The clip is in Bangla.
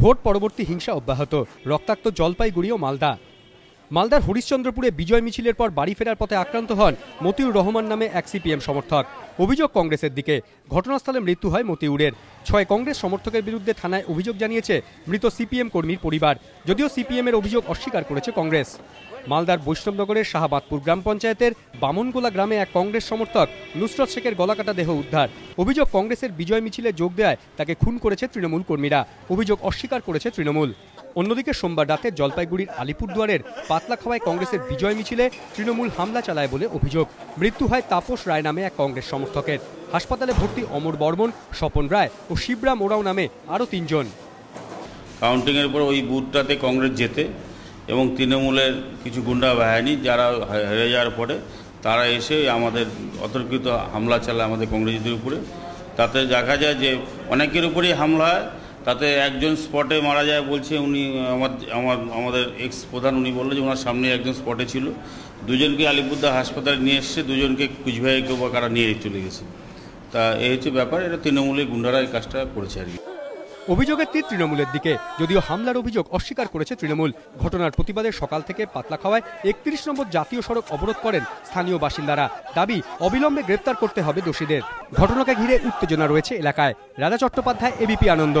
ভোট পরবর্তী হিংসা অব্যাহত, রক্তাক্ত জলপাইগুড়ি ও মালদা। মালদার হরিশ্চন্দ্রপুরে বিজয় মিছিলের পর বাড়ি ফেরার পথে আক্রান্ত হন মতিউর রহমান নামে এক সিপিএম সমর্থক। অভিযোগ কংগ্রেসের দিকে। ঘটনাস্থলে মৃত্যু হয় মতিউরের। 6 কংগ্রেস সমর্থকের বিরুদ্ধে থানায় অভিযোগ জানিয়েছে মৃত সিপিএম কর্মীর পরিবার, যদিও সিপিএম এর অভিযোগ অস্বীকার করেছে কংগ্রেস। মালদার বৈষ্ণবনগরের শাহাবাদপুর গ্রাম পঞ্চায়েতের বামনগোলা গ্রামে এক কংগ্রেস সমর্থক নুসরত শেখের গলাকাটা দেহ উদ্ধার। অভিযোগ কংগ্রেসের বিজয় মিছিলে যোগ দেয় তাকে খুন করেছে তৃণমূল কর্মীরা। অভিযোগ অস্বীকার করেছে তৃণমূল। অন্যদিকে সোমবার রাতে জলপাইগুড়ির আলিপুরদুয়ারের পাতলাখাওয়ায় কংগ্রেসের বিজয় মিছিলে তৃণমূল হামলা চালায় বলে অভিযোগ। মৃত্যু হয় তাপস রায় নামে এক কংগ্রেস সমর্থকের। হাসপাতালে ভর্তি অমর বর্মন, স্বপন রায় ও শিবরাম ওরাও নামে আরও 3 জন। কাউন্টিংয়ের পর ওই বুথটাতে কংগ্রেস জেতে এবং তৃণমূলের কিছু গুন্ডা বাহিনী যারা হেরে যাওয়ার পরে তারা এসে আমাদের অতর্কিত হামলা চালায় আমাদের কংগ্রেসদের উপরে। তাতে দেখা যায় যে অনেকের উপরেই হামলা হয়, তাতে একজন স্পটে মারা যায় বলছে উনি আমাদের এক্স প্রধান, উনি বললো যে ওনার সামনে একজন স্পটে ছিল। 2 জনকে আলিপুরদুয়ার হাসপাতালে নিয়ে এসছে, 2 জনকে কুচবিহারে কেউ বা কারা নিয়ে চলে গেছে। তা এই হচ্ছে ব্যাপার, এটা তৃণমূলের গুন্ডারা এই কাজটা করেছে আর কি। অভিযোগের তীর তৃণমূলের দিকে, যদিও হামলার অভিযোগ অস্বীকার করেছে তৃণমূল। ঘটনার প্রতিবাদে সকাল থেকে পাতলাখাওয়ায় 31 নম্বর জাতীয় সড়ক অবরোধ করেন স্থানীয় বাসিন্দারা। দাবি, অবিলম্বে গ্রেপ্তার করতে হবে দোষীদের। ঘটনাকে ঘিরে উত্তেজনা রয়েছে এলাকায়। রাজা চট্টোপাধ্যায়, এবিপি আনন্দ।